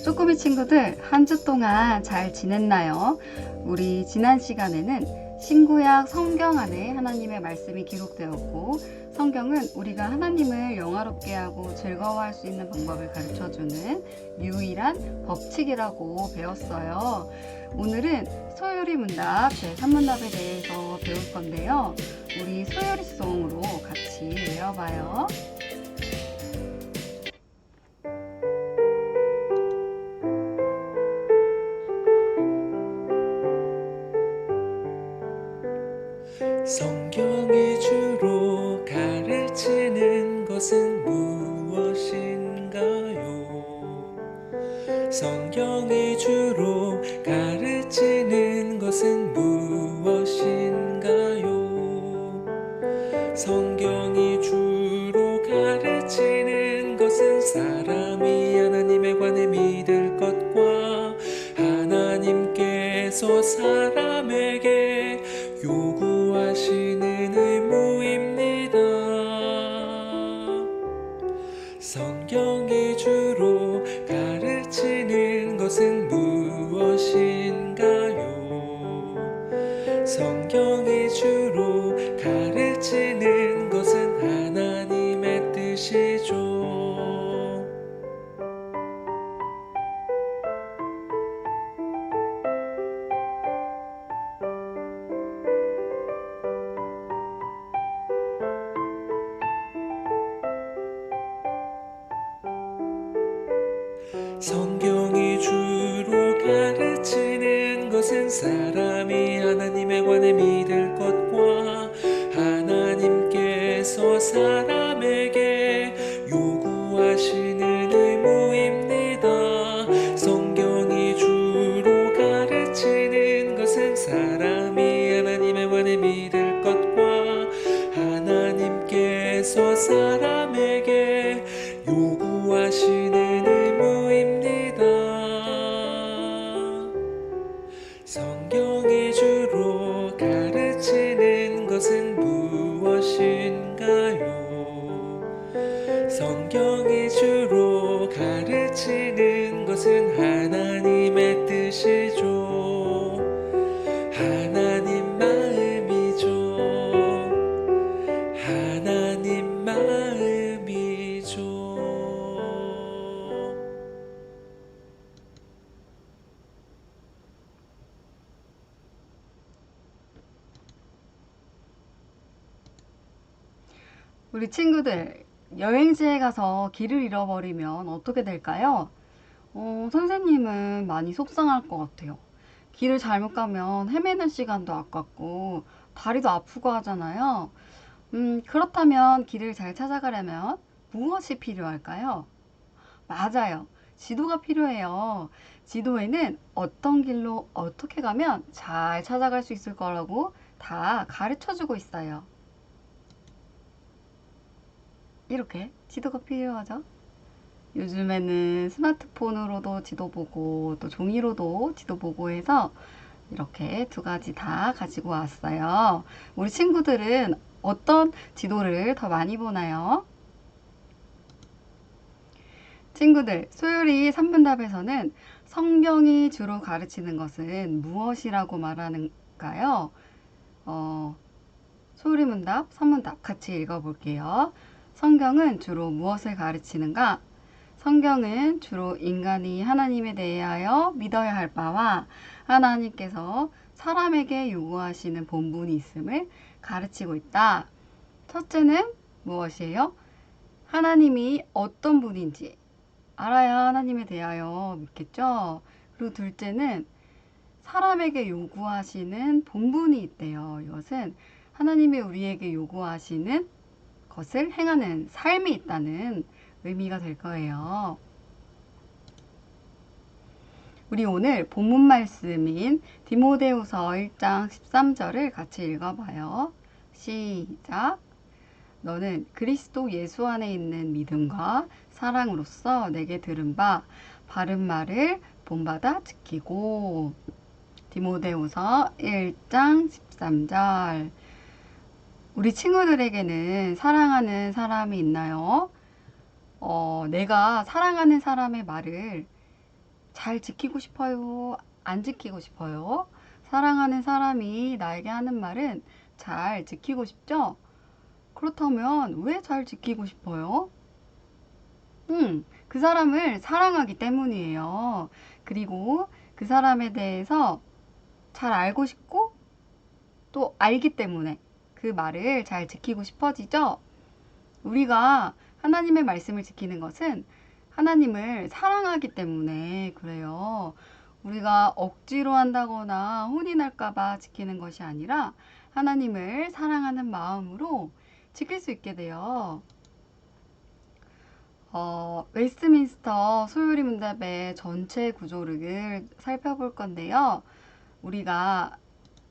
쪼꼬미 친구들, 한 주 동안 잘 지냈나요? 우리 지난 시간에는 신구약 성경 안에 하나님의 말씀이 기록되었고, 성경은 우리가 하나님을 영화롭게 하고 즐거워할 수 있는 방법을 가르쳐주는 유일한 법칙이라고 배웠어요. 오늘은 소요리 문답 제3문답에 대해서 배울 건데요. 우리 소요리송으로 같이 외워봐요. 성경이 주로 가르치는 것은 무엇인가요? 성경이 주로 가르치는 것은 무엇인가요? 성경이 주로 가르치는 것은 사람이 하나님에 관해 믿을 것과 하나님께서 사람에게 요구하시는 의무입니다. 성경이 주로 가르치는 것은 무엇인가요? 성경이 주로 가르치는 것은 하나님의 뜻이죠. 성경이 주로 가르치는 것은 사람이 하나님에 관해 믿을 것과 하나님께서 사람에게 요구하시는 의무입니다. 성경이 주로 가르치는 것은 사람이 하나님에 관해 믿을 것과 하나님께서 사람에게 요구하시는 의무입니다. 성경이 주로 가르치는 것은 무엇인가요? 성경이 주로 가르치는 것은 하나님의 뜻이죠. 하나님 마음이죠. 하나님 마음이죠. 우리 친구들, 여행지에 가서 길을 잃어버리면 어떻게 될까요? 선생님은 많이 속상할 것 같아요. 길을 잘못 가면 헤매는 시간도 아깝고 다리도 아프고 하잖아요. 그렇다면 길을 잘 찾아가려면 무엇이 필요할까요? 맞아요. 지도가 필요해요. 지도에는 어떤 길로 어떻게 가면 잘 찾아갈 수 있을 거라고 다 가르쳐 주고 있어요. 이렇게 지도가 필요하죠. 요즘에는 스마트폰으로도 지도 보고 또 종이로도 지도 보고 해서 이렇게 두 가지 다 가지고 왔어요. 우리 친구들은 어떤 지도를 더 많이 보나요? 친구들, 소율이 3분답에서는 성경이 주로 가르치는 것은 무엇이라고 말하는가요? 소율이 문답, 3문답 같이 읽어볼게요. 성경은 주로 무엇을 가르치는가? 성경은 주로 인간이 하나님에 대하여 믿어야 할 바와 하나님께서 사람에게 요구하시는 본분이 있음을 가르치고 있다. 첫째는 무엇이에요? 하나님이 어떤 분인지 알아야 하나님에 대하여 믿겠죠? 그리고 둘째는 사람에게 요구하시는 본분이 있대요. 이것은 하나님이 우리에게 요구하시는 것을 행하는 삶이 있다는 의미가 될 거예요. 우리 오늘 본문 말씀인 디모데후서 1장 13절을 같이 읽어봐요. 시작. 너는 그리스도 예수 안에 있는 믿음과 사랑으로서 내게 들은 바 바른 말을 본받아 지키고. 디모데후서 1장 13절. 우리 친구들에게는 사랑하는 사람이 있나요? 내가 사랑하는 사람의 말을 잘 지키고 싶어요? 안 지키고 싶어요? 사랑하는 사람이 나에게 하는 말은 잘 지키고 싶죠? 그렇다면 왜 잘 지키고 싶어요? 그 사람을 사랑하기 때문이에요. 그리고 그 사람에 대해서 잘 알고 싶고 또 알기 때문에 그 말을 잘 지키고 싶어지죠? 우리가 하나님의 말씀을 지키는 것은 하나님을 사랑하기 때문에 그래요. 우리가 억지로 한다거나 혼이 날까봐 지키는 것이 아니라 하나님을 사랑하는 마음으로 지킬 수 있게 돼요. 웨스트민스터 소요리 문답의 전체 구조를 살펴볼 건데요. 우리가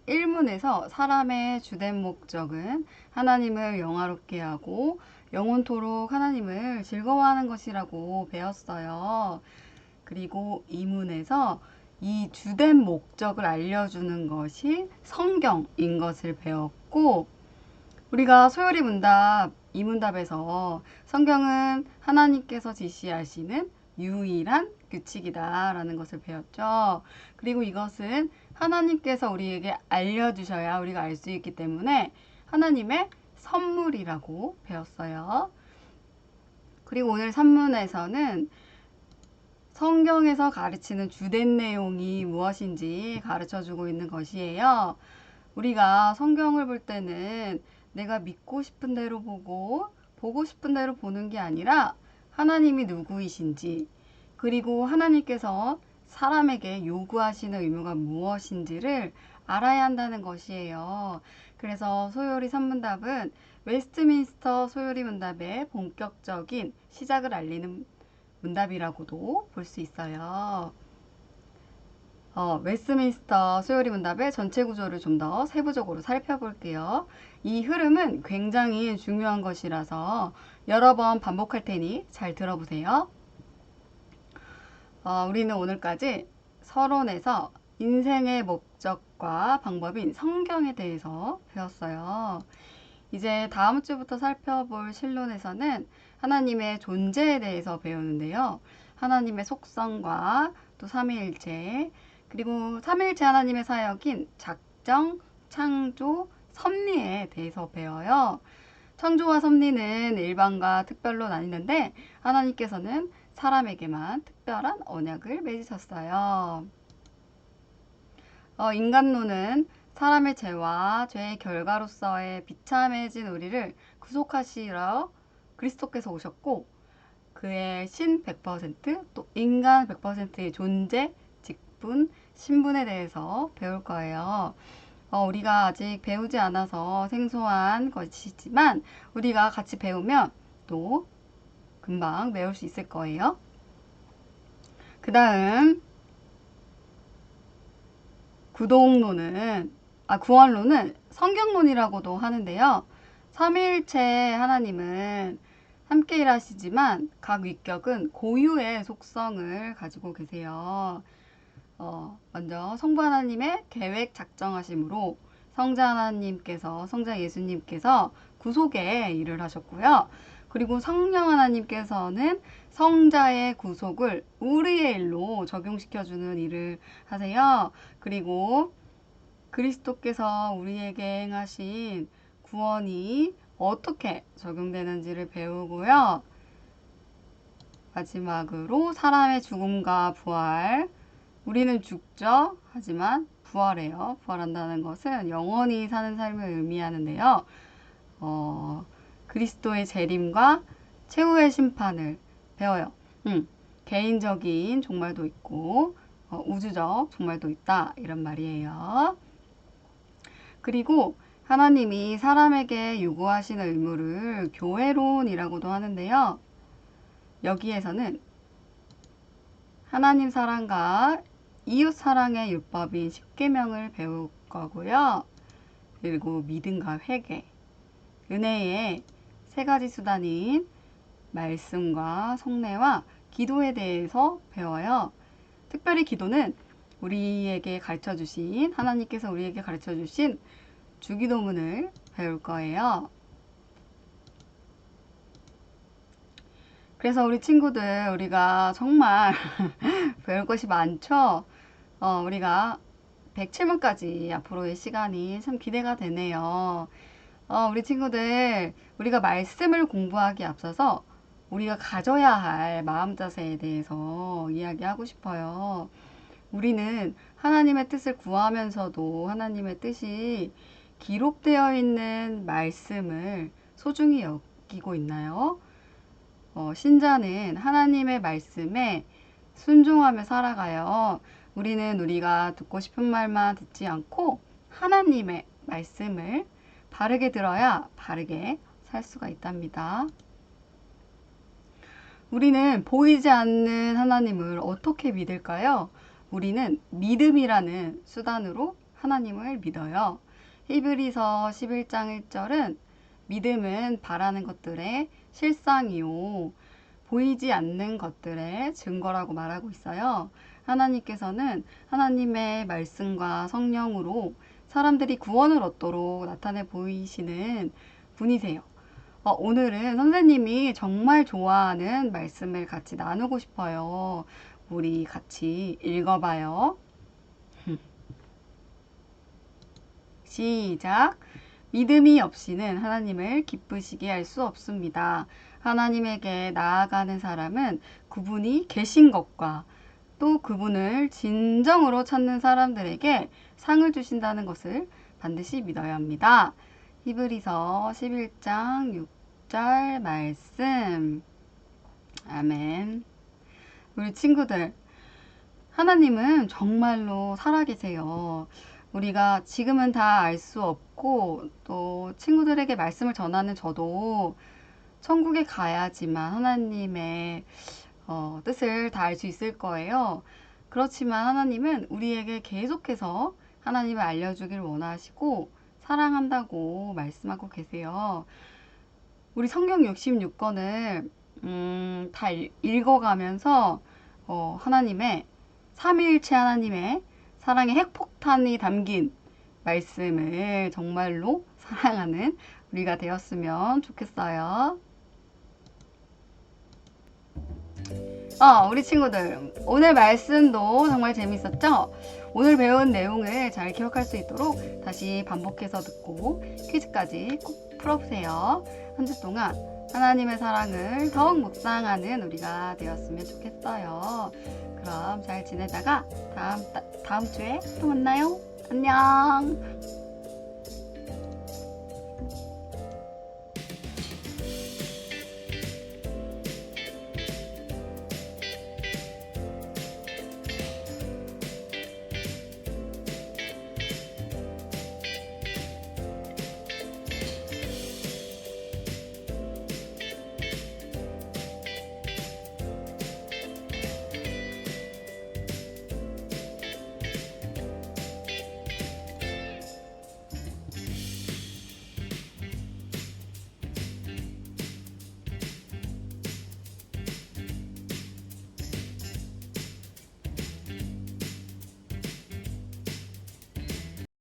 1문에서 사람의 주된 목적은 하나님을 영화롭게 하고 영원토록 하나님을 즐거워하는 것이라고 배웠어요. 그리고 2문에서 이 주된 목적을 알려주는 것이 성경인 것을 배웠고, 우리가 소요리 문답 이 문답에서 성경은 하나님께서 지시하시는 유일한 규칙이다라는 것을 배웠죠. 그리고 이것은 하나님께서 우리에게 알려주셔야 우리가 알 수 있기 때문에 하나님의 선물이라고 배웠어요. 그리고 오늘 3문에서는 성경에서 가르치는 주된 내용이 무엇인지 가르쳐주고 있는 것이에요. 우리가 성경을 볼 때는 내가 믿고 싶은 대로 보고 싶은 대로 보는 게 아니라 하나님이 누구이신지, 그리고 하나님께서 사람에게 요구하시는 의무가 무엇인지를 알아야 한다는 것이에요. 그래서 소요리 3문답은 웨스트민스터 소요리 문답의 본격적인 시작을 알리는 문답이라고도 볼 수 있어요. 웨스트민스터 소요리 문답의 전체 구조를 좀 더 세부적으로 살펴볼게요. 이 흐름은 굉장히 중요한 것이라서 여러 번 반복할 테니 잘 들어보세요. 우리는 오늘까지 서론에서 인생의 목적과 방법인 성경에 대해서 배웠어요. 이제 다음 주부터 살펴볼 실론에서는 하나님의 존재에 대해서 배우는데요. 하나님의 속성과 또 삼위일체, 그리고 삼위일체 하나님의 사역인 작정, 창조, 섭리에 대해서 배워요. 창조와 섭리는 일반과 특별로 나뉘는데 하나님께서는 사람에게만 특별한 언약을 맺으셨어요. 인간론은 사람의 죄와 죄의 결과로서의 비참해진 우리를 구속하시러 그리스도께서 오셨고, 그의 신 100%, 또 인간 100%의 존재, 직분, 신분에 대해서 배울 거예요. 우리가 아직 배우지 않아서 생소한 것이지만 우리가 같이 배우면 또 금방 배울 수 있을 거예요. 그 다음 구원론은 성경론이라고도 하는데요. 삼위일체 하나님은 함께 일하시지만 각 위격은 고유의 속성을 가지고 계세요. 먼저 성부 하나님의 계획 작정하심으로 성자 예수님께서 구속의 일을 하셨고요. 그리고 성령 하나님께서는 성자의 구속을 우리의 일로 적용시켜주는 일을 하세요. 그리고 그리스도께서 우리에게 행하신 구원이 어떻게 적용되는지를 배우고요. 마지막으로 사람의 죽음과 부활. 우리는 죽죠. 하지만 부활해요. 부활한다는 것은 영원히 사는 삶을 의미하는데요. 그리스도의 재림과 최후의 심판을 배워요. 개인적인 종말도 있고 우주적 종말도 있다, 이런 말이에요. 그리고 하나님이 사람에게 요구하시는 의무를 교회론이라고도 하는데요. 여기에서는 하나님 사랑과 이웃 사랑의 율법인 십계명을 배울 거고요. 그리고 믿음과 회개, 은혜의 세 가지 수단인 말씀과 성례와 기도에 대해서 배워요. 특별히 기도는 하나님께서 우리에게 가르쳐 주신 주기도문을 배울 거예요. 그래서 우리 친구들, 우리가 정말 배울 것이 많죠? 우리가 107문까지 앞으로의 시간이 참 기대가 되네요. 우리 친구들, 우리가 말씀을 공부하기 앞서서 우리가 가져야 할 마음 자세에 대해서 이야기하고 싶어요. 우리는 하나님의 뜻을 구하면서도 하나님의 뜻이 기록되어 있는 말씀을 소중히 여기고 있나요? 신자는 하나님의 말씀에 순종하며 살아가요. 우리는 우리가 듣고 싶은 말만 듣지 않고 하나님의 말씀을 바르게 들어야 바르게 살 수가 있답니다. 우리는 보이지 않는 하나님을 어떻게 믿을까요? 우리는 믿음이라는 수단으로 하나님을 믿어요. 히브리서 11장 1절은 믿음은 바라는 것들의 실상이요. 보이지 않는 것들의 증거라고 말하고 있어요. 하나님께서는 하나님의 말씀과 성령으로 사람들이 구원을 얻도록 나타내 보이시는 분이세요. 오늘은 선생님이 정말 좋아하는 말씀을 같이 나누고 싶어요. 우리 같이 읽어봐요. 시작. 믿음이 없이는 하나님을 기쁘시게 할 수 없습니다. 하나님에게 나아가는 사람은 그분이 계신 것과 또 그분을 진정으로 찾는 사람들에게 상을 주신다는 것을 반드시 믿어야 합니다. 히브리서 11장 6절 말씀. 아멘. 우리 친구들, 하나님은 정말로 살아계세요. 우리가 지금은 다 알 수 없고 또 친구들에게 말씀을 전하는 저도 천국에 가야지만 하나님의 뜻을 다 알 수 있을 거예요. 그렇지만 하나님은 우리에게 계속해서 하나님을 알려주길 원하시고 사랑한다고 말씀하고 계세요. 우리 성경 66권을 다 읽어가면서 하나님의 삼위일체 하나님의 사랑의 핵폭탄이 담긴 말씀을 정말로 사랑하는 우리가 되었으면 좋겠어요. 우리 친구들, 오늘 말씀도 정말 재밌었죠? 오늘 배운 내용을 잘 기억할 수 있도록 다시 반복해서 듣고 퀴즈까지 꼭 풀어보세요. 한 주 동안 하나님의 사랑을 더욱 묵상하는 우리가 되었으면 좋겠어요. 그럼 잘 지내다가 다음 주에 또 만나요. 안녕.